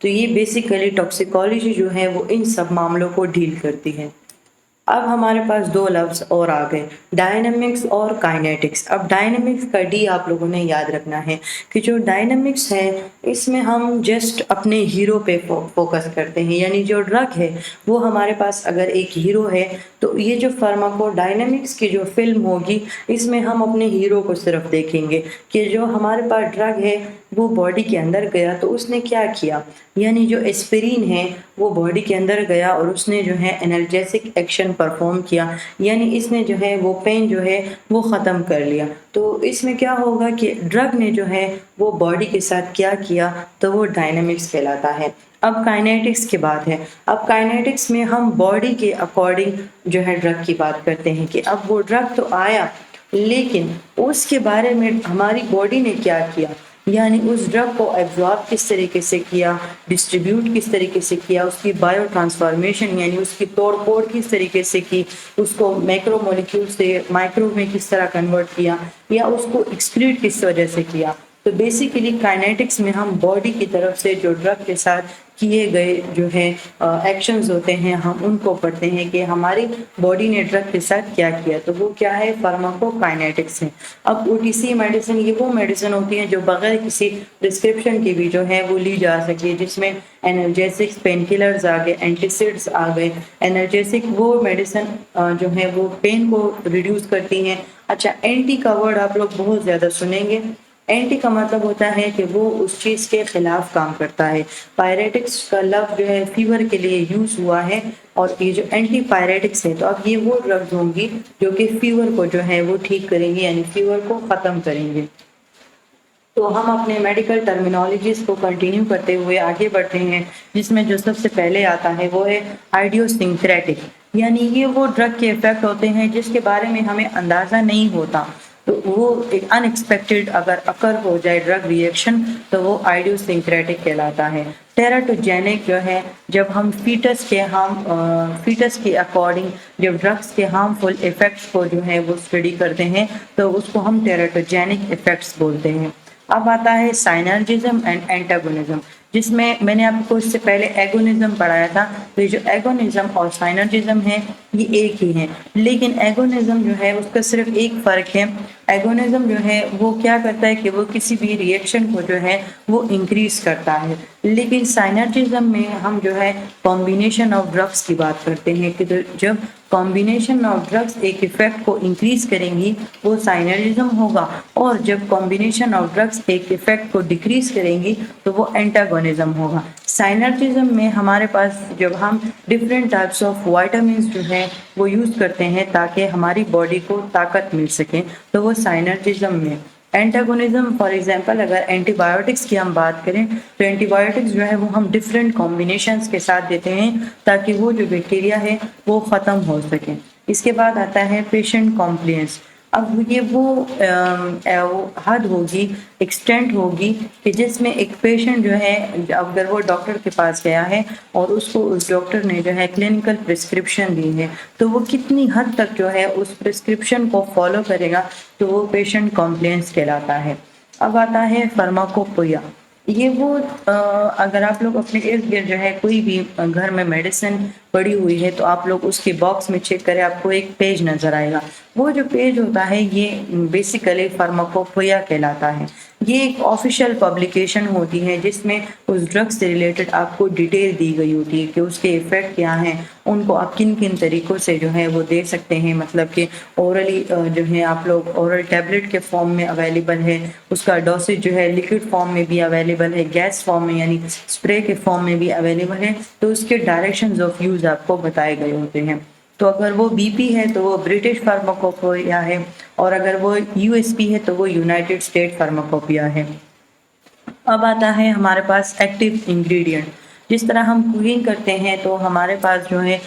تو یہ بیسیکلی ٹاکسیکالوجی جو ہے وہ ان سب معاملوں کو ڈیل کرتی ہے۔ اب ہمارے پاس دو لفظ اور آ گئے، ڈائنامکس اور کائنیٹکس۔ اب ڈائنامکس کا ڈی آپ لوگوں نے یاد رکھنا ہے کہ جو ڈائنامکس ہے اس میں ہم جسٹ اپنے ہیرو پہ فوکس کرتے ہیں، یعنی جو ڈرگ ہے وہ ہمارے پاس اگر ایک ہیرو ہے تو یہ جو فارماکو ڈائنامکس کی جو فلم ہوگی اس میں ہم اپنے ہیرو کو صرف دیکھیں گے کہ جو ہمارے پاس ڈرگ ہے وہ باڈی کے اندر گیا تو اس نے کیا کیا، یعنی جو ایسپرین ہے وہ باڈی کے اندر گیا اور اس نے جو ہے انرجیسک ایکشن پرفارم کیا، یعنی اس نے جو ہے وہ پین جو ہے وہ ختم کر لیا۔ تو اس میں کیا ہوگا کہ ڈرگ نے جو ہے وہ باڈی کے ساتھ کیا کیا تو وہ ڈائنامکس کہلاتا ہے۔ اب کائنیٹکس کی بات ہے، اب کائنیٹکس میں ہم باڈی کے اکارڈنگ جو ہے ڈرگ کی بات کرتے ہیں کہ اب وہ ڈرگ تو آیا لیکن اس کے بارے میں ہماری باڈی نے کیا کیا، یعنی اس ڈرگ کو ایبزارب کس طریقے سے کیا، ڈسٹریبیوٹ کس طریقے سے کیا، اس کی بائیو ٹرانسفارمیشن یعنی اس کی توڑ پھوڑ کس طریقے سے کی، اس کو میکرو مولیکیول سے مائکرو میں کس طرح کنورٹ کیا یا اس کو ایکسکریٹ کس وجہ سے کیا۔ تو بیسیکلی کائنیٹکس میں ہم باڈی کی طرف سے جو ڈرگ کے ساتھ کیے گئے جو ہے ایکشنز ہوتے ہیں ہم ان کو پڑھتے ہیں کہ ہماری باڈی نے ڈرگ کے ساتھ کیا کیا، تو وہ کیا ہے، فارماکو کائنیٹکس ہے۔ اب OTC میڈیسن یہ وہ میڈیسن ہوتی ہیں جو بغیر کسی پرسکرپشن کے بھی جو ہے وہ لی جا سکے، جس میں انرجیسک پین کلرز آ گئے، اینٹیسڈس آ گئے۔ انرجیسک وہ میڈیسن جو ہے وہ پین کو ریڈیوس کرتی ہیں۔ اچھا، اینٹی کا ورڈ آپ لوگ بہت زیادہ سنیں گے۔ اینٹی کا مطلب ہوتا ہے کہ وہ اس چیز کے خلاف کام کرتا ہے۔ پائریٹکس کا لفظ جو ہے فیور کے لیے یوز ہوا ہے اور یہ جو اینٹی پائریٹکس ہے تو اب یہ وہ ڈرگز ہوں گی جو کہ فیور کو جو ہے وہ ٹھیک کریں گے، یعنی فیور کو ختم کریں گے۔ تو ہم اپنے میڈیکل ٹرمینالوجیز کو کنٹینیو کرتے ہوئے آگے بڑھتے ہیں، جس میں جو سب سے پہلے آتا ہے وہ ہے آئیڈیوسنکریٹک، یعنی یہ وہ ڈرگ کے ایفیکٹ ہوتے ہیں جس کے بارے میں ہمیں اندازہ نہیں ہوتا، تو وہ ایک ان ایکسپیکٹڈ اگر اکر ہو جائے ڈرگ ریئیکشن تو وہ آئیڈیوسنکریٹک کہلاتا ہے۔ ٹیراٹوجینک جو ہے جب ہم فیٹس کے اکارڈنگ جب ڈرگس کے ہارمفل ایفیکٹس کو جو ہے وہ اسٹڈی کرتے ہیں تو اس کو ہم ٹیراٹوجینک ایفیکٹس بولتے ہیں۔ اب آتا ہے سائنرجزم اینڈ اینٹاگونزم، جس میں نے آپ کو اس سے پہلے ایگونزم پڑھایا تھا، تو یہ جو ایگونزم اور سائنرجزم ہے یہ ایک ہی ہیں، لیکن ایگونزم جو ہے اس کا صرف ایک فرق ہے، ایگونزم جو ہے وہ کیا کرتا ہے کہ وہ کسی بھی ریئیکشن کو جو ہے وہ انکریز کرتا ہے، لیکن سائنرجزم میں ہم جو ہے کمبینیشن آف ڈرگس کی بات کرتے ہیں کہ جب کمبینیشن آف ڈرگس ایک ایفیکٹ کو انکریز کریں گی وہ سائنرجزم ہوگا، اور جب کمبینیشن آف ڈرگس ایک ایفیکٹ کو ڈیکریز کریں گی تو وہ اینٹاگونزم ہوگا۔ سائنرجزم میں ہمارے پاس جب ہم ڈفرینٹ ٹائپس آف وائٹامنس جو ہیں وہ یوز کرتے ہیں تاکہ ہماری باڈی کو طاقت مل سکے تو وہ سائنرجزم میں۔ اینٹاگونزم فار ایگزامپل اگر اینٹی بایوٹکس کی ہم بات کریں تو اینٹی بایوٹکس جو ہے وہ ہم ڈفرینٹ کمبینیشنز کے ساتھ دیتے ہیں تاکہ وہ جو بیکٹیریا ہے وہ ختم ہو سکے۔ اس کے بعد آتا ہے پیشنٹ کمپلینس۔ اب یہ وہ حد ہوگی، ایکسٹینٹ ہوگی کہ جس میں ایک پیشنٹ جو ہے اگر وہ ڈاکٹر کے پاس گیا ہے اور اس کو اس ڈاکٹر نے جو ہے کلینکل پرسکرپشن دی ہے تو وہ کتنی حد تک جو ہے اس پرسکرپشن کو فالو کرے گا تو وہ پیشنٹ کمپلینس کہلاتا ہے۔ اب آتا ہے فارماکوپویا۔ یہ وہ اگر آپ لوگ اپنے ارد گرد جو ہے کوئی بھی گھر میں میڈیسن پڑی ہوئی ہے تو آپ لوگ اس کے باکس میں چیک کریں، آپ کو ایک پیج نظر آئے گا، وہ جو پیج ہوتا ہے یہ بیسیکلی فارماکوپویا کہلاتا ہے۔ یہ ایک آفیشیل پبلیکیشن ہوتی ہے جس میں اس ڈرگ سے ریلیٹڈ آپ کو ڈیٹیل دی گئی ہوتی ہے کہ اس کے ایفیکٹ کیا ہیں، ان کو آپ کن کن طریقوں سے جو ہے وہ دے سکتے ہیں، مطلب کہ اورلی جو ہے آپ لوگ اورل ٹیبلٹ کے فارم میں اویلیبل ہے، اس کا ڈوسیج جو ہے لیکوڈ فارم میں بھی اویلیبل ہے، گیس فارم میں یعنی اسپرے کے فارم میں بھی اویلیبل ہے، تو اس کے ڈائریکشنز آف یوز آپ کو بتائے گئے ہوتے ہیں۔ تو اگر وہ BP ہے تو وہ برٹش فارماکوپویا ہے، اور اگر وہ USP ہے تو وہ یونائٹڈ اسٹیٹ فارماکوپیا ہے۔ اب آتا ہے ہمارے پاس ایکٹیو انگریڈینٹ۔ جس طرح ہم کوکنگ کرتے ہیں تو ہمارے پاس جو ہے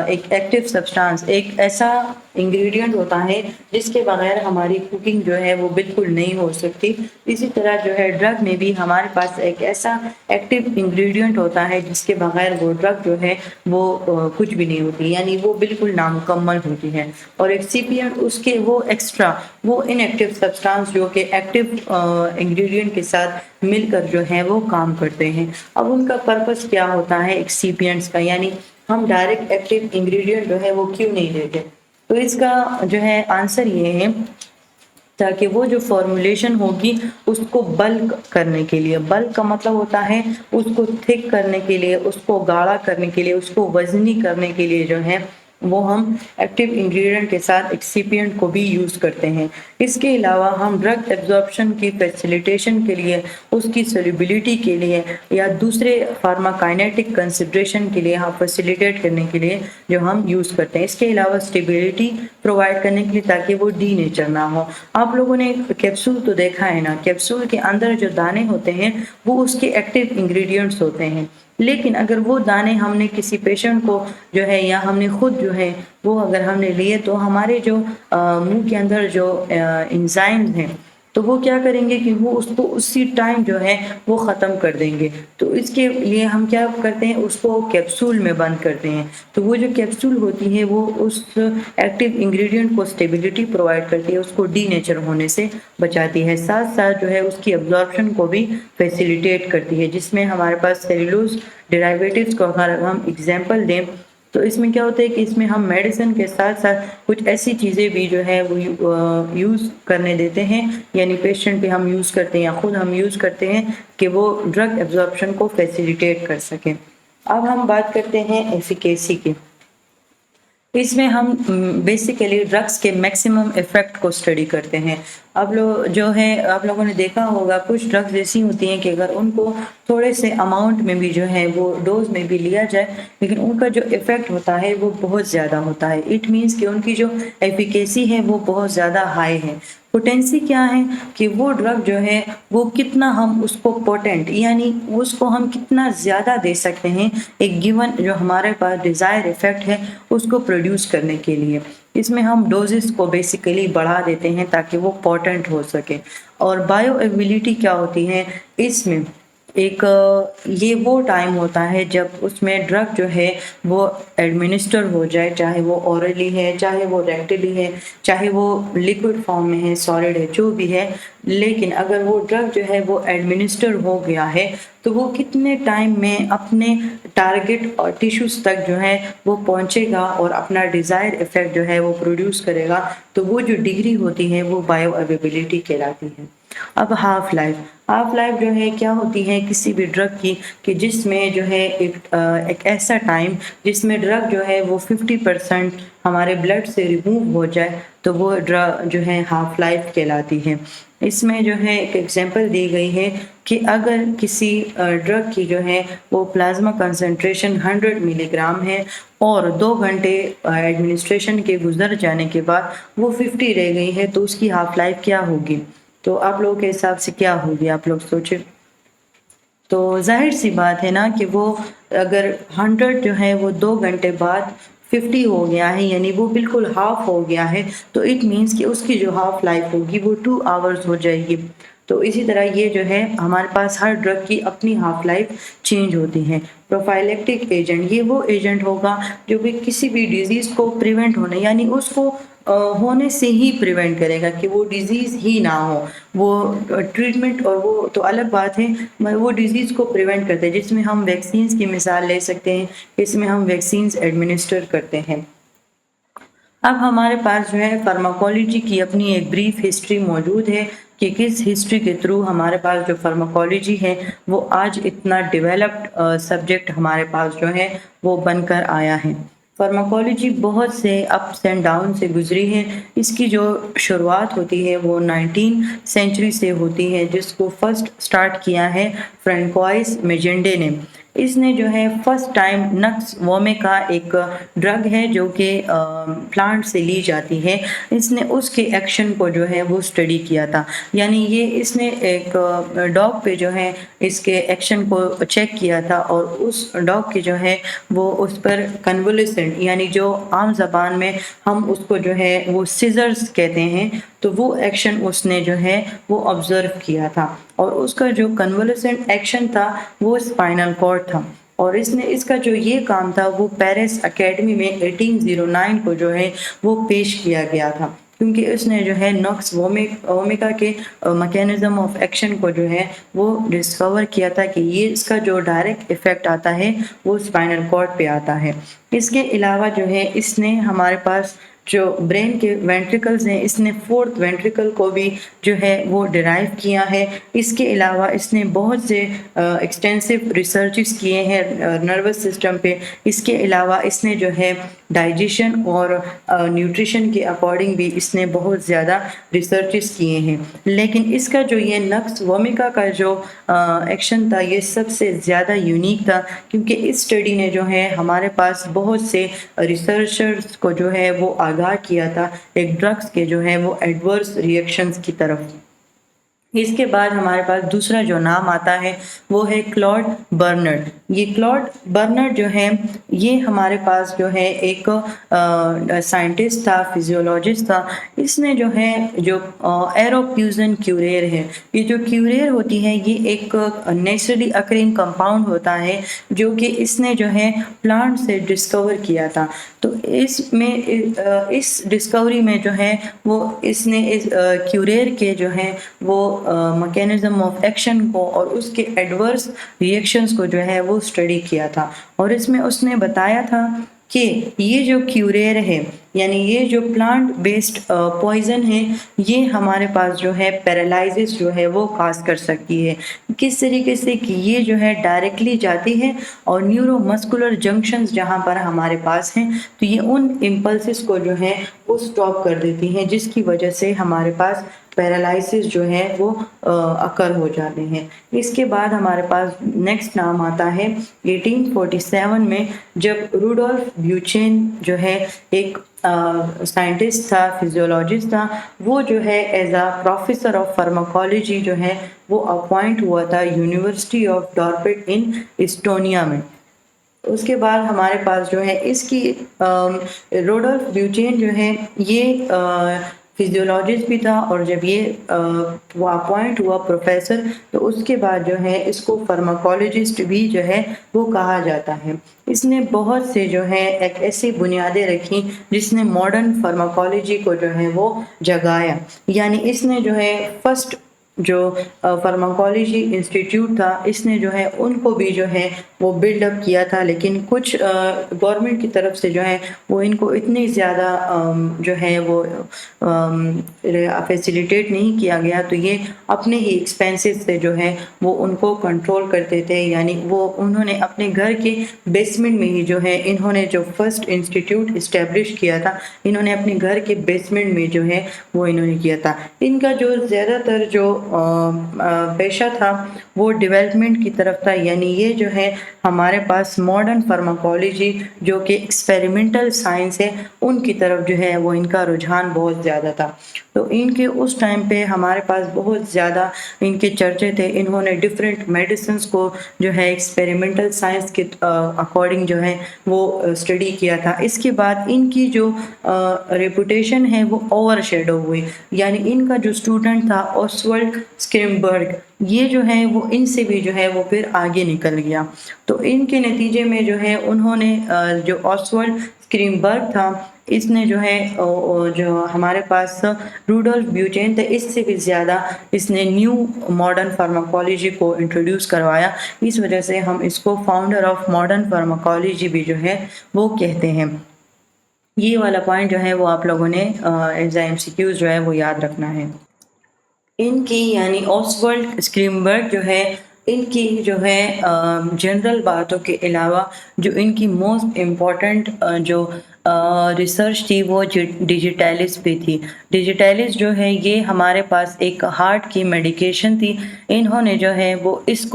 ایک ایکٹیو سبسٹانس، ایک ایسا انگریڈینٹ ہوتا ہے جس کے بغیر ہماری کوکنگ جو ہے وہ بالکل نہیں ہو سکتی۔ اسی طرح جو ہے ڈرگ میں بھی ہمارے پاس ایک ایسا ایکٹیو انگریڈینٹ ہوتا ہے جس کے بغیر وہ ڈرگ جو ہے وہ کچھ بھی نہیں ہوتی، یعنی وہ بالکل نامکمل ہوتی ہے۔ اور ایک CPN اس کے وہ ایکسٹرا وہ ان ایکٹیو سبسٹانس جو کہ ایکٹیو انگریڈینٹ کے ساتھ مل کر جو ہے وہ کام کرتے ہیں۔ اب ان کا پرپس کیا ہوتا ہے ایکسیپینٹس کا، یعنی ہم ڈائریکٹ ایکٹیو انگریڈینٹ جو ہے وہ کیوں نہیں لیتے؟ تو اس کا جو ہے آنسر یہ ہے تاکہ وہ جو فارمولیشن ہوگی اس کو بلک کرنے کے لیے، بلک کا مطلب ہوتا ہے اس کو تھک کرنے کے لیے، اس کو گاڑھا کرنے کے لیے، اس کو وزنی کرنے کے لیے جو ہے وہ ہم ایکٹیو انگریڈینٹ کے ساتھ ایکسیپینٹ کو بھی یوز کرتے ہیں۔ اس کے علاوہ ہم ڈرگ ایبزارپشن کی فیسیلیٹیشن کے لیے، اس کی سولیبلٹی کے لیے یا دوسرے فارماکائنیٹک کنسیڈریشن کے لیے ہم فیسیلیٹیٹ کرنے کے لیے جو ہم یوز کرتے ہیں۔ اس کے علاوہ اسٹیبلٹی پرووائڈ کرنے کے لیے تاکہ وہ ڈی نیچر نہ ہو۔ آپ لوگوں نے کیپسول تو دیکھا ہے نا، کیپسول کے اندر جو دانے ہوتے ہیں وہ اس کے ایکٹیو انگریڈینٹس ہوتے ہیں، لیکن اگر وہ دانے ہم نے کسی پیشنٹ کو جو ہے یا ہم نے خود جو ہے وہ اگر ہم نے لیے تو ہمارے جو منہ کے اندر جو انزائمز ہیں تو وہ کیا کریں گے کہ وہ اس کو اسی ٹائم جو ہے وہ ختم کر دیں گے۔ تو اس کے لیے ہم کیا کرتے ہیں، اس کو کیپسول میں بند کرتے ہیں۔ تو وہ جو کیپسول ہوتی ہے وہ اس ایکٹیو انگریڈینٹ کو اسٹیبلٹی پرووائڈ کرتی ہے، اس کو ڈی نیچر ہونے سے بچاتی ہے، ساتھ ساتھ جو ہے اس کی ابزارپشن کو بھی فیسیلیٹیٹ کرتی ہے، جس میں ہمارے پاس سیلولوز ڈیرائیویٹیوز کو اگر ہم ایگزامپل دیں تو اس میں کیا ہوتا ہے کہ اس میں ہم میڈیسن کے ساتھ ساتھ کچھ ایسی چیزیں بھی جو ہے وہ یوز کرنے دیتے ہیں، یعنی پیشنٹ پہ ہم یوز کرتے ہیں یا خود ہم یوز کرتے ہیں کہ وہ ڈرگ ایبزارپشن کو فیسیلیٹیٹ کر سکیں۔ اب ہم بات کرتے ہیں ایفیکیسی کی۔ اس میں ہم بیسیکلی ڈرگس کے میکسیمم ایفیکٹ کو اسٹڈی کرتے ہیں۔ اب جو ہے آپ لوگوں نے دیکھا ہوگا کچھ ڈرگس ایسی ہوتی ہیں کہ اگر ان کو تھوڑے سے اماؤنٹ میں بھی جو ہے وہ ڈوز میں بھی لیا جائے لیکن ان کا جو ایفیکٹ ہوتا ہے وہ بہت زیادہ ہوتا ہے۔ اٹ مینس کہ ان کی جو ایفیکیسی ہے وہ بہت زیادہ ہائی ہے۔ پوٹینسی کیا ہے کہ وہ ڈرگ جو ہے وہ کتنا ہم اس کو پوٹینٹ یعنی اس کو ہم کتنا زیادہ دے سکتے ہیں ایک گیون جو ہمارے پاس ڈیزائر ایفیکٹ ہے اس کو پروڈیوس کرنے کے لیے۔ اس میں ہم ڈوزز کو بیسیکلی بڑھا دیتے ہیں تاکہ وہ پوٹینٹ ہو سکے۔ اور بائیو ایبیلٹی کیا ہوتی ہے اس میں، ایک یہ وہ ٹائم ہوتا ہے جب اس میں ڈرگ جو ہے وہ ایڈمنسٹر ہو جائے، چاہے وہ اورلی ہے، چاہے وہ ریکٹلی ہے، چاہے وہ لیکوڈ فارم میں ہے، سالڈ ہے، جو بھی ہے، لیکن اگر وہ ڈرگ جو ہے وہ ایڈمنسٹر ہو گیا ہے تو وہ کتنے ٹائم میں اپنے ٹارگٹ اور ٹیشوز تک جو ہے وہ پہنچے گا اور اپنا ڈیزائر ایفیکٹ جو ہے وہ پروڈیوس کرے گا، تو وہ جو ڈگری ہوتی ہے وہ بائیو اویلیبلٹی کہلاتی ہے۔ اب ہاف لائف جو ہے کیا ہوتی ہے کسی بھی ڈرگ کی کہ جس میں جو ہے ایک ایسا ٹائم جس میں ڈرگ جو ہے وہ 50% ہمارے بلڈ سے ریموو ہو جائے تو وہ ڈرگ جو ہے ہاف لائف کہلاتی ہے۔ اس میں جو ہے ایک ایگزامپل دی گئی ہے کہ اگر کسی ڈرگ کی جو ہے وہ پلازما کنسنٹریشن 100 ملی گرام ہے اور 2 گھنٹے ایڈمنسٹریشن کے گزر جانے کے بعد وہ 50 رہ گئی ہے تو اس کی ہاف لائف کیا ہوگی؟ تو آپ لوگوں کے حساب سے کیا ہوگی؟ آپ لوگ سوچیں۔ تو ظاہر سی بات ہے نا کہ وہ اگر 100 جو ہے وہ 2 گھنٹے بعد 50 ہو گیا ہے یعنی وہ بالکل ہاف ہو گیا ہے تو اٹ مینس کہ اس کی جو ہاف لائف ہوگی وہ 2 آورز ہو جائے گی۔ تو اسی طرح یہ جو ہے ہمارے پاس ہر ڈرگ کی اپنی ہاف لائف چینج ہوتی ہے۔ پروفائلیکٹک ایجنٹ یہ وہ ایجنٹ ہوگا جو بھی کسی بھی ڈیزیز کو پریونٹ ہونے یعنی اس کو ہونے سے ہی پریونٹ کرے گا کہ وہ ڈیزیز ہی نہ ہو۔ وہ ٹریٹمنٹ اور وہ تو الگ بات ہے، وہ ڈیزیز کو پریونٹ کرتے ہیں جس میں ہم ویکسینز کی مثال لے سکتے ہیں، اس میں ہم ویکسینز ایڈمنسٹر کرتے ہیں۔ اب ہمارے پاس جو ہے فارماکولوجی کی اپنی ایک بریف ہسٹری موجود ہے کہ کس ہسٹری کے تھرو ہمارے پاس جو فارماکولوجی ہے وہ آج اتنا ڈیولپڈ سبجیکٹ ہمارے پاس جو ہے وہ بن کر آیا ہے۔ فارماکولوجی بہت سے اپس اینڈ ڈاؤن سے گزری ہے۔ اس کی جو شروعات ہوتی ہے وہ 19 سینچری سے ہوتی ہے جس کو فرسٹ سٹارٹ کیا ہے فرینکوائس میجنڈے نے۔ اس نے جو ہے فرسٹ ٹائم نکس وومیکا ایک ڈرگ ہے جو کہ پلانٹ سے لی جاتی ہے، اس نے اس کے ایکشن کو جو ہے وہ اسٹڈی کیا تھا، یعنی یہ اس نے ایک ڈاگ پہ جو ہے اس کے ایکشن کو چیک کیا تھا اور اس ڈاگ کی جو ہے وہ اس پر کنولیسنٹ یعنی جو عام زبان میں ہم اس کو جو ہے وہ سیزرز کہتے ہیں تو وہ ایکشن اس نے جو ہے وہ آبزرو کیا تھا اور اس کا جو کنولیسنٹ ایکشن تھا وہ اسپائنل کارڈ تھا اور اس کا جو یہ کام تھا وہ پیرس اکیڈمی میں 1809 کو جو ہے وہ پیش کیا گیا تھا۔ کیونکہ اس نے جو ہے نوکس وومیکا کے میکینزم آف ایکشن کو جو ہے وہ ڈسکور کیا تھا کہ یہ اس کا جو ڈائریکٹ ایفیکٹ آتا ہے وہ اسپائنل کارڈ پہ آتا ہے۔ اس کے علاوہ جو ہے اس نے ہمارے پاس جو برین کے وینٹریکلز ہیں، اس نے فورتھ وینٹریکل کو بھی جو ہے وہ ڈرائیو کیا ہے۔ اس کے علاوہ اس نے بہت سے ایکسٹینسو ریسرچز کیے ہیں نروس سسٹم پہ۔ اس کے علاوہ اس نے جو ہے ڈائجیشن اور نیوٹریشن کے اکارڈنگ بھی اس نے بہت زیادہ ریسرچز کیے ہیں، لیکن اس کا جو یہ نکس وومیکا کا جو ایکشن تھا یہ سب سے زیادہ یونیک تھا، کیونکہ اس اسٹڈی نے جو ہے ہمارے پاس بہت سے ریسرچرز کو جو ہے وہ آگاہ کیا تھا ایک ڈرگس کے جو ہے وہ ایڈورس ریئیکشنز کی طرف۔ اس کے بعد ہمارے پاس دوسرا جو نام آتا ہے وہ ہے کلاڈ برنرڈ۔ یہ کلاڈ برنرڈ جو ہے یہ ہمارے پاس جو ہے ایک سائنٹسٹ تھا، فزیولوجسٹ تھا۔ اس نے جو ہے جو ایروپیوزن کیوریر ہے، یہ جو کیوریر ہوتی ہے یہ ایک نیچرلی اکرنگ کمپاؤنڈ ہوتا ہے جو کہ اس نے جو ہے پلانٹ سے ڈسکور کیا تھا۔ تو اس ڈسکوری میں جو ہے وہ اس نے اس کیوریر کے جو ہے وہ میکینزم آف ایکشن کو اور اس کے ایڈورس ریئیکشنز کو جو ہے وہ اسٹڈی کیا تھا، اور اس میں اس نے بتایا تھا کہ یہ جو کیوریر ہے یعنی یہ جو پلانٹ بیسڈ پوائزن ہے یہ ہمارے پاس جو ہے پیرالائزس جو ہے وہ کاز کر سکتی ہے۔ کس طریقے سے کہ یہ جو ہے ڈائریکٹلی جاتی ہے اور نیورو مسکولر جنکشنز جہاں پر ہمارے پاس ہیں تو یہ ان امپلسز کو جو ہے وہ سٹاپ کر دیتی ہیں، جس کی وجہ سے ہمارے پاس پیرالائسس جو ہے وہ اکر ہو جاتے ہیں۔ اس کے بعد ہمارے پاس نیکسٹ نام آتا ہے 1847 میں، جب روڈولف بیوچین جو ہے ایک سائنٹسٹ تھا، فزیولوجسٹ تھا، وہ جو ہے as a professor of pharmacology جو ہے وہ اپوائنٹ ہوا تھا یونیورسٹی آف ڈارپٹ ان اسٹونیا میں۔ اس کے بعد ہمارے پاس جو ہے اس کی روڈولف بیوچین جو ہے یہ فزیولوجسٹ بھی تھا، اور جب یہ وہ اپوائنٹ ہوا پروفیسر تو اس کے بعد جو ہے اس کو فارماکولوجسٹ بھی جو ہے وہ کہا جاتا ہے۔ اس نے بہت سے جو ہے ایک ایسی بنیادیں رکھی جس نے ماڈرن فارماکولوجی کو جو ہے وہ جگایا، یعنی اس نے جو ہے فرسٹ جو فارماکولوجی انسٹیٹیوٹ تھا اس نے جو ہے ان کو بھی جو ہے وہ بلڈ اپ کیا تھا، لیکن کچھ گورنمنٹ کی طرف سے جو ہے وہ ان کو اتنی زیادہ جو ہے وہ فیسیلیٹیٹ نہیں کیا گیا، تو یہ اپنے ہی ایکسپینسز سے جو ہے وہ ان کو کنٹرول کرتے تھے، یعنی وہ انہوں نے اپنے گھر کے بیسمنٹ میں ہی جو ہے انہوں نے جو فرسٹ انسٹیٹیوٹ اسٹیبلش کیا تھا انہوں نے اپنے گھر کے بیسمنٹ میں جو ہے وہ انہوں نے کیا تھا۔ ان کا جو زیادہ تر جو پیشہ تھا وہ ڈیولپمنٹ کی طرف تھا، یعنی یہ جو ہے ہمارے پاس ماڈرن فارماکولوجی جو کہ ایکسپیریمنٹل سائنس ہے ان کی طرف جو ہے وہ ان کا رجحان بہت زیادہ تھا۔ تو ان کے اس ٹائم پہ ہمارے پاس بہت زیادہ ان کے چرچے تھے، انہوں نے ڈفرینٹ میڈیسنس کو جو ہے ایکسپیریمنٹل سائنس کے اکارڈنگ جو ہے وہ اسٹڈی کیا تھا۔ اس کے بعد ان کی جو ریپوٹیشن ہے وہ اوور شیڈو ہوئی، یعنی ان کا جو اسٹوڈنٹ تھا اوسولڈ اسکرمبرگ یہ جو ہے وہ ان سے بھی جو ہے وہ پھر آگے نکل گیا۔ تو ان کے نتیجے میں جو ہے انہوں نے جو اوسولڈ اسکرمبرگ تھا اس نے جو ہے جو ہمارے پاس روڈولف بیوچین تھا اس سے بھی زیادہ اس نے نیو ماڈرن فارماکولوجی کو انٹروڈیوس کروایا، اس وجہ سے ہم اس کو فاؤنڈر آف ماڈرن فارماکولوجی بھی جو ہے وہ کہتے ہیں۔ یہ والا پوائنٹ جو ہے وہ آپ لوگوں نے ایز اے MCQs جو ہے وہ یاد رکھنا ہے۔ ان کی یعنی اوسولڈ اسکرمبرگ جو ہے ان کی جو ہے جنرل باتوں کے علاوہ جو ان کی موسٹ امپورٹنٹ جو ریسرچ تھی وہ ڈیجیٹیلس پہ تھی۔ ڈیجیٹیلس جو ہے یہ ہمارے پاس ایک ہارٹ کی میڈیکیشن تھی، انہوں نے جو ہے وہ اس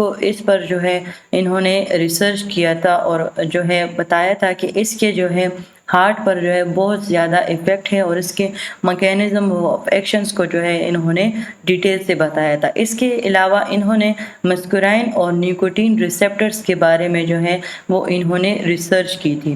پر جو ہے انہوں نے ریسرچ کیا تھا اور جو ہے بتایا تھا کہ اس کے جو ہے ہارٹ پر جو ہے بہت زیادہ ایفیکٹ ہے، اور اس کے میکینزم آف ایکشنز کو جو ہے انہوں نے ڈیٹیل سے بتایا تھا۔ اس کے علاوہ انہوں نے مسکرائن اور نیکوٹین ریسیپٹرز کے بارے میں جو ہے وہ انہوں نے ریسرچ کی تھی۔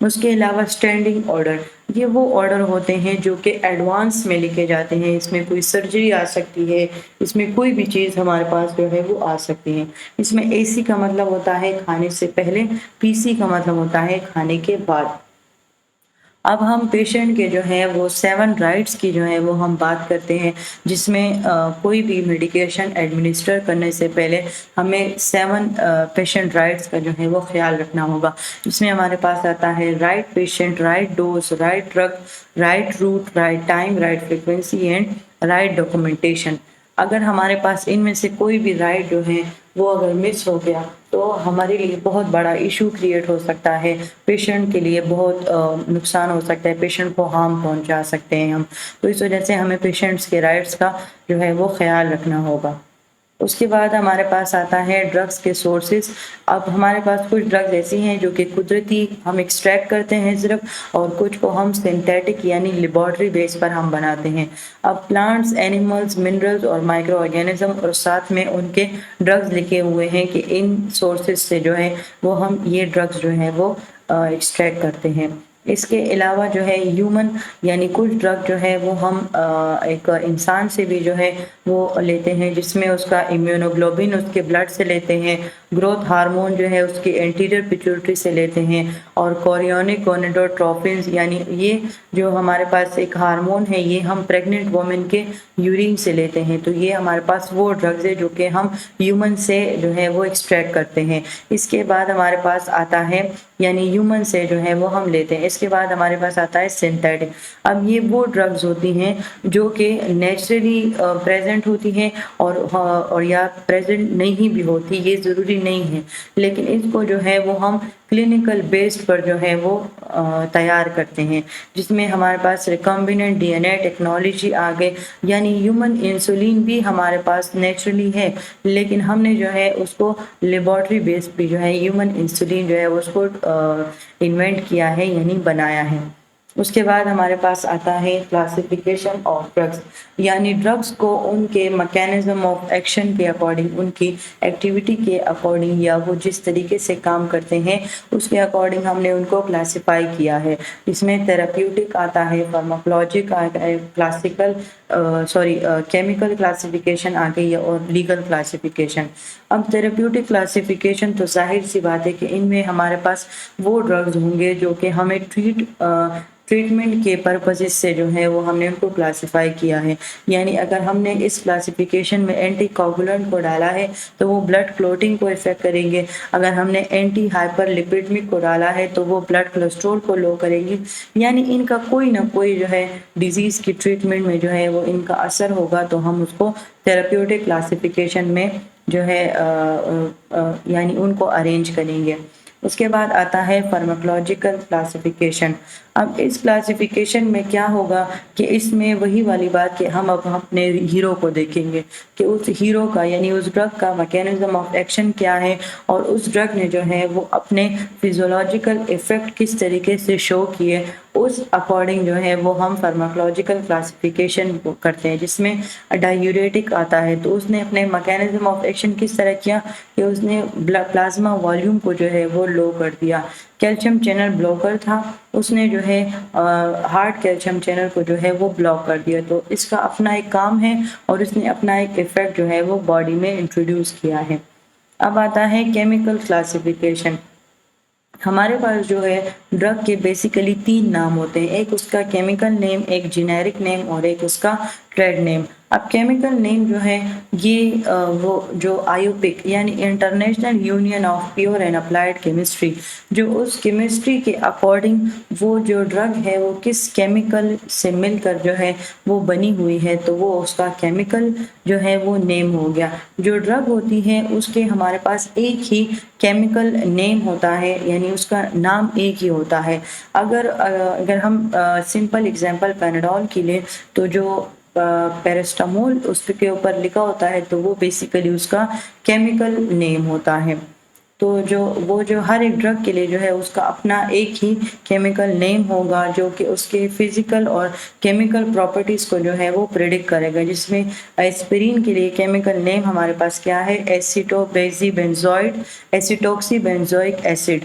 اس کے علاوہ اسٹینڈنگ آرڈر، یہ وہ آرڈر ہوتے ہیں جو کہ ایڈوانس میں لکھے جاتے ہیں، اس میں کوئی سرجری آ سکتی ہے، اس میں کوئی بھی چیز ہمارے پاس جو ہے وہ آ سکتی ہے۔ اس میں اے سی کا مطلب ہوتا ہے کھانے سے پہلے، پی سی کا مطلب ہوتا ہے کھانے کے بعد۔ اب ہم پیشنٹ کے جو ہے وہ 7 رائٹس کی جو ہے وہ ہم بات کرتے ہیں، جس میں کوئی بھی میڈیکیشن ایڈمنسٹر کرنے سے پہلے ہمیں 7 پیشنٹ رائٹس کا جو ہے وہ خیال رکھنا ہوگا۔ اس میں ہمارے پاس آتا ہے right patient, right dose, right drug, right route, right time, right frequency and right documentation. اگر ہمارے پاس ان میں سے کوئی بھی رائٹ جو ہے وہ اگر مس ہو گیا تو ہمارے لیے بہت بڑا ایشو کریٹ ہو سکتا ہے، پیشنٹ کے لیے بہت نقصان ہو سکتا ہے، پیشنٹ کو ہارم پہنچا سکتے ہیں ہم۔ تو اس وجہ سے ہمیں پیشنٹس کے رائٹس کا جو ہے وہ خیال رکھنا ہوگا۔ اس کے بعد ہمارے پاس آتا ہے ڈرگس کے سورسز۔ اب ہمارے پاس کچھ ڈرگز ایسی ہیں جو کہ قدرتی ہم ایکسٹریکٹ کرتے ہیں صرف، اور کچھ کو ہم سنتھیٹک یعنی لیبارٹری بیس پر ہم بناتے ہیں۔ اب پلانٹس، اینیملز، منرلز اور مائکرو آرگینزم، اور ساتھ میں ان کے ڈرگز لکھے ہوئے ہیں کہ ان سورسز سے جو ہے وہ ہم یہ ڈرگز جو ہے وہ ایکسٹریکٹ کرتے ہیں۔ اس کے علاوہ جو ہے ہیومن یعنی کچھ ڈرگ جو ہے وہ ہم ایک انسان سے بھی جو ہے وہ لیتے ہیں، جس میں اس کا امیونوگلوبن اس کے بلڈ سے لیتے ہیں، گروتھ ہارمون جو ہے اس کی انٹیریئر پیٹیوٹری سے لیتے ہیں، اور کوریونک گونیڈوٹروپنز یعنی یہ جو ہمارے پاس ایک ہارمون ہے یہ ہم پریگننٹ وومن کے یورین سے لیتے ہیں۔ تو یہ ہمارے پاس وہ ڈرگز ہے جو کہ ہم ہیومن سے جو ہے وہ ایکسٹریکٹ کرتے ہیں۔ اس کے بعد ہمارے پاس آتا ہے یعنی ہیومن سے جو ہے وہ ہم لیتے ہیں۔ اس کے بعد ہمارے پاس آتا ہے سنتھیٹک۔ اب یہ وہ ڈرگز ہوتی ہیں جو کہ نیچرلی پریزنٹ ہوتی ہیں اور یا پریزنٹ نہیں بھی ہوتی، یہ ضروری نہیں ہے، لیکن اس کو جو ہے وہ ہم کلینکل بیسڈ پر جو ہے وہ تیار کرتے ہیں، جس میں ہمارے پاس ریکمبیننٹ ڈی این اے ٹیکنالوجی آگے، یعنی ہیومن انسولین بھی ہمارے پاس نیچرلی ہے، لیکن ہم نے جو ہے اس کو لیبارٹری بیس پہ جو ہے ہیومن انسولین جو ہے اس کو انوینٹ کیا ہے یعنی بنایا ہے۔ اس کے بعد ہمارے پاس آتا ہے کلاسیفیکیشن آف ڈرگس، یعنی ڈرگس کو ان کے میکینزم آف ایکشن کے اکارڈنگ، ان کی ایکٹیویٹی کے اکارڈنگ، یا وہ جس طریقے سے کام کرتے ہیں اس کے اکارڈنگ ہم نے ان کو کلاسیفائی کیا ہے۔ اس میں تھراپیوٹک آتا ہے، فارماکولوجک آتا ہے، کیمیکل کلاسیفیکیشن آ گئی ہے، اور لیگل کلاسیفیکیشن۔ اب تھراپیوٹک کلاسیفیکیشن تو ظاہر سی بات ہے کہ ان میں ہمارے پاس وہ ڈرگز ہوں گے جو کہ ہمیں ٹریٹمنٹ کے پرپزز سے جو ہے وہ ہم نے ان کو کلاسیفائی کیا ہے، یعنی اگر ہم نے اس کلاسیفیکیشن میں اینٹی کوگولنٹ کو ڈالا ہے تو وہ بلڈ کلوٹنگ کو افیکٹ کریں گے، اگر ہم نے اینٹی ہائپر لپیڈمک کو ڈالا ہے تو وہ بلڈ کولیسٹرول کو لو کریں گے، یعنی ان کا کوئی نہ کوئی جو ہے ڈیزیز کی ٹریٹمنٹ میں جو ہے وہ ان کا اثر ہوگا، تو ہم اس کو تھراپیوٹک کلاسیفیکیشن میں جو ہے یعنی ان کو ارینج کریں گے۔ اس کے بعد آتا ہے فارماکولوجیکل کلاسیفیکیشن۔ اب اس کلاسیفیکیشن میں کیا ہوگا کہ اس میں وہی والی بات کہ ہم اب اپنے ہیرو کو دیکھیں گے کہ اس ہیرو کا یعنی اس ڈرگ کا میکینزم آف ایکشن کیا ہے، اور اس ڈرگ نے جو ہے وہ اپنے فیزیولوجیکل ایفیکٹ کس طریقے سے شو کیے، اس اکارڈنگ جو ہے وہ ہم فارماکولوجیکل کلاسیفیکیشن کرتے ہیں، جس میں ڈائیوریٹک آتا ہے تو اس نے اپنے میکینزم آف ایکشن کس طرح کیا کہ اس نے پلازما والیوم کو جو ہے وہ لو کر دیا۔ کیلشیم چینل بلاکر تھا، اس نے جو ہے ہارڈ کیلشیم چینل کو جو ہے وہ بلاک کر دیا، تو اس کا اپنا ایک کام ہے اور اس نے اپنا ایک ایفیکٹ جو ہے وہ باڈی میں انٹروڈیوس کیا ہے۔ اب آتا ہے کیمیکل کلاسیفیکیشن۔ ہمارے پاس جو ہے ڈرگ کے بیسیکلی 3 نام ہوتے ہیں، ایک اس کا کیمیکل نیم، ایک جینیرک نیم، اور ایک اس کا ٹریڈ نیم۔ اب کیمیکل نیم جو ہے یہ وہ جو آیوپک یعنی international union of pure and applied chemistry, جو اس کیمسٹری کے اکارڈنگ وہ جو ڈرگ ہے وہ کس کیمیکل سے مل کر جو ہے وہ بنی ہوئی ہے، تو وہ اس کا کیمیکل جو ہے وہ نیم ہو گیا۔ جو ڈرگ ہوتی ہے اس کے ہمارے پاس ایک ہی کیمیکل نیم ہوتا ہے، یعنی اس کا نام ایک ہی ہوتا ہے۔ اگر ہم سمپل اگزامپل پیناڈول کی لیں تو جو پیرسٹامول اس کے اوپر لکھا ہوتا ہے تو وہ بیسیکلی اس کا کیمیکل نیم ہوتا ہے۔ تو جو ہر ایک ڈرگ کے لیے جو ہے اس کا اپنا ایک ہی کیمیکل نیم ہوگا جو کہ اس کے فزیکل اور کیمیکل پراپرٹیز کو جو ہے وہ پریڈکٹ کرے گا، جس میں ایسپرین کے لیے کیمیکل نیم ہمارے پاس کیا ہے، ایسیٹوبیزی بینزوئیڈ ایسیٹوکسی بینزوئک ایسڈ۔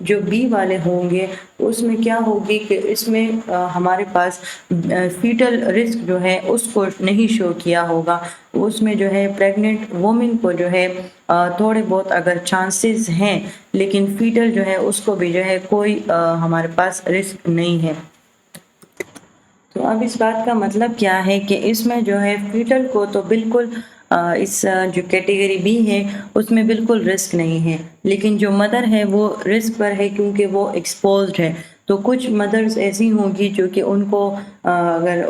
جو بی والے ہوں گے اس میں کیا ہوگی کہ اس میں ہمارے پاس فیٹل رسک جو ہے اس کو نہیں شو کیا ہوگا، اس میں جو ہے پریگننٹ وومن کو جو ہے تھوڑے بہت اگر چانسز ہیں، لیکن فیٹل جو ہے اس کو بھی جو ہے کوئی ہمارے پاس رسک نہیں ہے۔ تو اب اس بات کا مطلب کیا ہے کہ اس میں جو ہے فیٹل کو تو بالکل اس جو کیٹیگری بی ہے اس میں بالکل رسک نہیں ہے، لیکن جو مدر ہے وہ رسک پر ہے کیونکہ وہ ایکسپوزڈ ہے۔ تو کچھ مدرز ایسی ہوں گی جو کہ ان کو اگر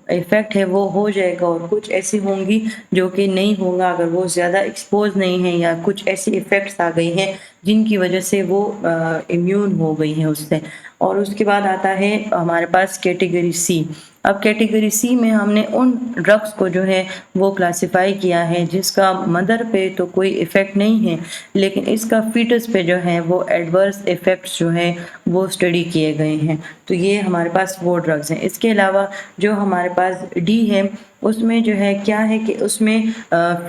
افیکٹ ہے وہ ہو جائے گا، اور کچھ ایسی ہوں گی جو کہ نہیں ہوگا اگر وہ زیادہ ایکسپوز نہیں ہیں، یا کچھ ایسی افیکٹس آ گئی ہیں جن کی وجہ سے وہ امیون ہو گئی ہیں اس سے۔ اور اس کے بعد آتا ہے ہمارے پاس کیٹیگری سی۔ اب کیٹیگری سی میں ہم نے ان ڈرگس کو جو ہے وہ کلاسیفائی کیا ہے جس کا مدر پہ تو کوئی ایفیکٹ نہیں ہے، لیکن اس کا فیٹس پہ جو ہے وہ ایڈورس ایفیکٹس جو ہیں وہ اسٹڈی کیے گئے ہیں۔ تو یہ ہمارے پاس وہ ڈرگس ہیں۔ اس کے علاوہ جو ہمارے پاس ڈی ہے اس میں جو ہے کیا ہے کہ اس میں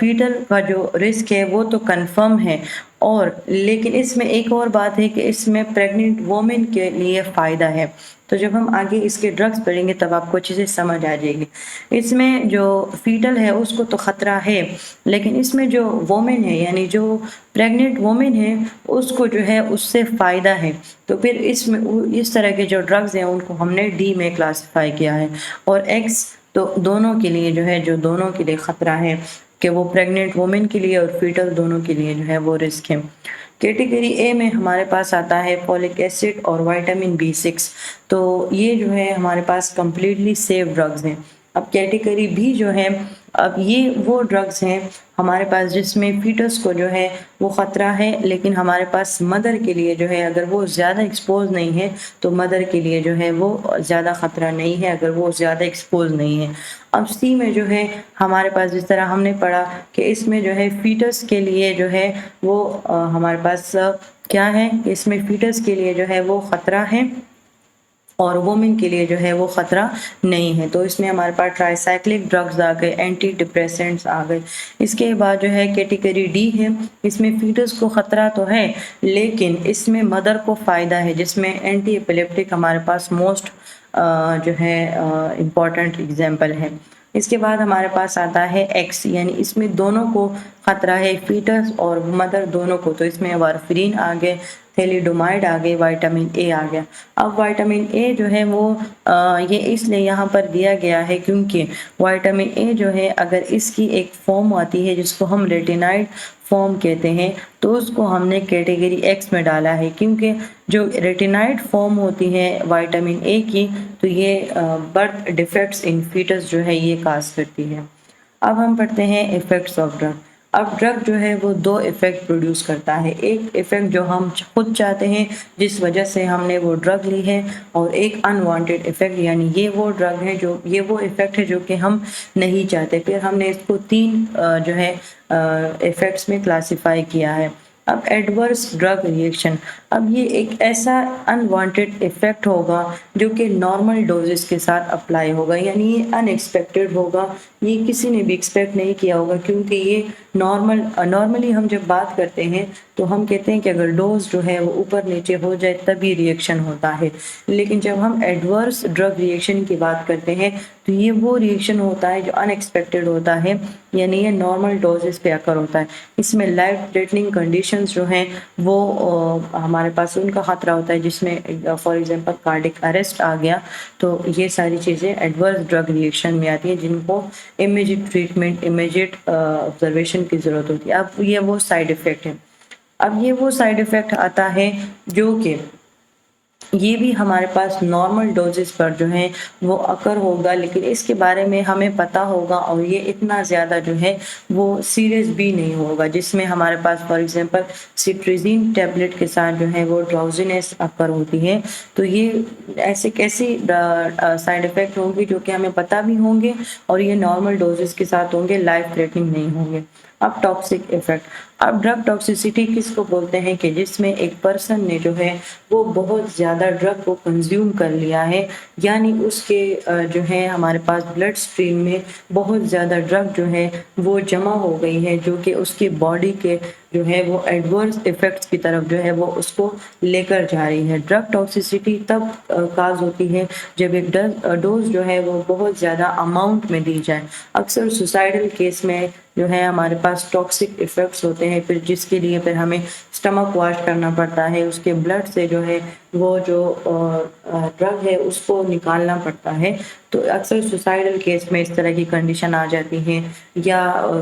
فیٹل کا جو رسک ہے وہ تو کنفرم ہے، اور لیکن اس میں ایک اور بات ہے کہ اس میں پریگننٹ وومن کے لیے فائدہ ہے۔ تو جب ہم آگے اس کے ڈرگس پڑھیں گے تب آپ کو چیزیں سمجھ آ جائے گی۔ اس میں جو فیٹل ہے اس کو تو خطرہ ہے، لیکن اس میں جو وومن ہے یعنی جو پریگننٹ وومن ہے اس کو جو ہے اس سے فائدہ ہے۔ تو پھر اس میں اس طرح کے جو ڈرگز ہیں ان کو ہم نے ڈی میں کلاسیفائی کیا ہے، اور ایکس تو دونوں کے لیے جو ہے، جو دونوں کے لیے خطرہ ہے کہ وہ پریگننٹ وومن کے لیے اور فیٹل دونوں کے لیے جو ہے وہ رسک ہے۔ کیٹیگری اے میں ہمارے پاس آتا ہے فولک ایسڈ اور وائٹامن B6، تو یہ جو ہے ہمارے پاس کمپلیٹلی سیف ڈرگز ہیں۔ اب کیٹیگری بی جو ہے، اب یہ وہ ڈرگز ہیں ہمارے پاس جس میں فیٹس کو جو ہے وہ خطرہ ہے، لیکن ہمارے پاس مدر کے لیے جو ہے اگر وہ زیادہ ایکسپوز نہیں ہے تو مدر کے لیے جو ہے وہ زیادہ خطرہ نہیں ہے اگر وہ زیادہ ایکسپوز نہیں ہے۔ اب سی میں جو ہے ہمارے پاس جس طرح ہم نے پڑھا کہ اس میں جو ہے فیٹس کے لیے جو ہے وہ ہمارے پاس کیا ہے کہ اس میں فیٹس کے لیے جو ہے وہ خطرہ ہے اور وومن کے لیے جو ہے وہ خطرہ نہیں ہے۔ تو اس میں ہمارے پاس ٹرائی سائکلک ڈرگز آ گئے، اینٹی ڈپریسنٹس آ گئے۔ اس کے بعد جو ہے کیٹیگری ڈی ہے، اس میں فیٹس کو خطرہ تو ہے لیکن اس میں مدر کو فائدہ ہے، جس میں اینٹی ایپیلیپٹک ہمارے پاس موسٹ جو ہے امپورٹنٹ ایگزامپل ہے۔ اس کے بعد ہمارے پاس آتا ہے ایکس، یعنی اس میں دونوں کو خطرہ ہے، فیٹس اور مدر دونوں کو۔ تو اس میں وارفرین آ گئے، تھیلیڈومائڈ آ گئے، وائٹامن اے آ گیا۔ اب وائٹامن اے جو ہے وہ یہ اس لیے یہاں پر دیا گیا ہے کیونکہ وائٹامن اے جو ہے اگر اس کی ایک فارم آتی ہے جس کو ہم ریٹینائڈ فارم کہتے ہیں، تو اس کو ہم نے کیٹیگری ایکس میں ڈالا ہے، کیونکہ جو ریٹینائڈ فارم ہوتی ہے وائٹامن اے کی تو یہ برتھ ڈیفیکٹس ان فیٹس جو ہے یہ کاز کرتی ہے۔ اب ہم پڑھتے ہیں ایفیکٹس آف ڈرگ۔ اب ڈرگ جو ہے وہ دو ایفیکٹ پروڈیوس کرتا ہے، ایک ایفیکٹ جو ہم خود چاہتے ہیں جس وجہ سے ہم نے وہ ڈرگ لی ہے، اور ایک انوانٹیڈ ایفیکٹ، یعنی یہ وہ ڈرگ ہے جو یہ وہ ایفیکٹ ہے جو کہ ہم نہیں چاہتے۔ پھر ہم نے اس کو تین جو ہے ایفیکٹس میں کلاسیفائی کیا ہے۔ اب ایڈورس ڈرگ ریئیکشن، اب یہ ایک ایسا انوانٹیڈ ایفیکٹ ہوگا جو کہ نارمل ڈوزز کے ساتھ اپلائی ہوگا، یعنی یہ ان ایکسپیکٹڈ ہوگا، یہ کسی نے بھی ایکسپیکٹ نہیں کیا ہوگا، کیونکہ یہ نارملی ہم جب بات کرتے ہیں تو ہم کہتے ہیں کہ اگر ڈوز جو ہے وہ اوپر نیچے ہو جائے تبھی ریئیکشن ہوتا ہے، لیکن جب ہم ایڈورس ڈرگ ریئیکشن کی بات کرتے ہیں تو یہ وہ ریئیکشن ہوتا ہے جو ان ایکسپیکٹڈ ہوتا ہے، یعنی یہ نارمل ڈوزز پہ اکر ہوتا ہے۔ اس میں لائف تھریٹننگ کنڈیشنز جو ہیں وہ ہمارے پاس ان کا خطرہ ہوتا ہے، جس میں فار ایگزامپل کارڈک اریسٹ آ گیا، تو یہ ساری چیزیں ایڈورس ڈرگ ریئیکشن میں آتی ہیں جن کو امیجیٹ ٹریٹمنٹ، امیجیٹ آبزرویشن کی ضرورت ہوتی ہے۔ اب یہ وہ سائیڈ ایفیکٹ ہے۔ اب یہ وہ سائیڈ ایفیکٹ آتا ہے جو کہ یہ بھی ہمارے پاس نارمل ڈوزز پر جو ہیں وہ اکر ہوگا، لیکن اس کے بارے میں ہمیں پتہ ہوگا اور یہ اتنا زیادہ جو ہے وہ سیریس بھی نہیں ہوگا، جس میں ہمارے پاس فار ایگزامپل سٹریزین ٹیبلٹ کے ساتھ جو ہے وہ ڈراؤزینس اکر ہوتی ہے۔ تو یہ ایسے کیسی سائیڈ ایفیکٹ ہوں گے جو کہ ہمیں پتہ بھی ہوں گے اور یہ نارمل ڈوزز کے ساتھ ہوں گے، لائف تھریٹننگ نہیں ہوں گے۔ اب ٹاکسک ایفیکٹ، اب ڈرگ ٹاکسیسٹی کس کو بولتے ہیں کہ جس میں ایک پرسن نے جو ہے وہ بہت زیادہ ڈرگ کو کنزیوم کر لیا ہے، یعنی اس کے جو ہے ہمارے پاس بلڈ سٹریم میں بہت زیادہ ڈرگ جو ہے وہ جمع ہو گئی ہے جو کہ اس کی باڈی کے جو ہے وہ ایڈورس ایفیکٹس کی طرف جو ہے وہ اس کو لے کر جا رہی ہے۔ ڈرگ ٹاکسیسٹی تب کاز ہوتی ہے جب ایک ڈوز جو ہے وہ بہت زیادہ اماؤنٹ میں دی جائے۔ اکثر سوسائڈل کیس میں جو ہے ہمارے پاس ٹاکسک ایفیکٹس ہوتے ہیں، پھر جس کے لیے پھر ہمیں اسٹمک واش کرنا پڑتا ہے، اس کے بلڈ سے جو ہے وہ جو ڈرگ ہے اس کو نکالنا پڑتا ہے۔ تو اکثر سوسائڈل کیس میں اس طرح کی کنڈیشن آ جاتی ہیں، یا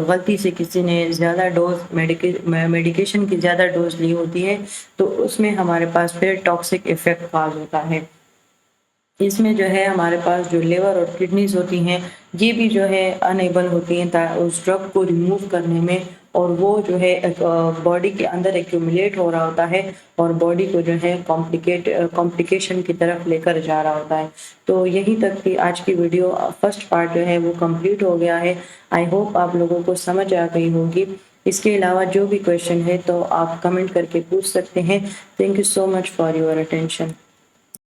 غلطی سے کسی نے زیادہ ڈوز میڈیکیشن کی زیادہ ڈوز لی ہوتی ہے، تو اس میں ہمارے پاس پھر ٹاکسک ایفیکٹ کاز ہوتا ہے۔ اس میں جو ہے ہمارے پاس جو لیور اور کڈنیز ہوتی ہیں، یہ بھی جو ہے انیبل ہوتی ہیں اس ڈرگ کو ریموو کرنے میں، اور وہ جو ہے باڈی کے اندر ایکیومولیٹ ہو رہا ہوتا ہے اور باڈی کو جو ہے کمپلیکیشن کی طرف لے کر جا رہا ہوتا ہے۔ تو یہی تک کی آج کی ویڈیو فرسٹ پارٹ جو ہے وہ کمپلیٹ ہو گیا ہے۔ آئی ہوپ آپ لوگوں کو سمجھ آ گئی ہوگی۔ اس کے علاوہ جو بھی کویشچن ہے تو آپ کمنٹ کر کے پوچھ سکتے ہیں۔ Thank you so much for your attention.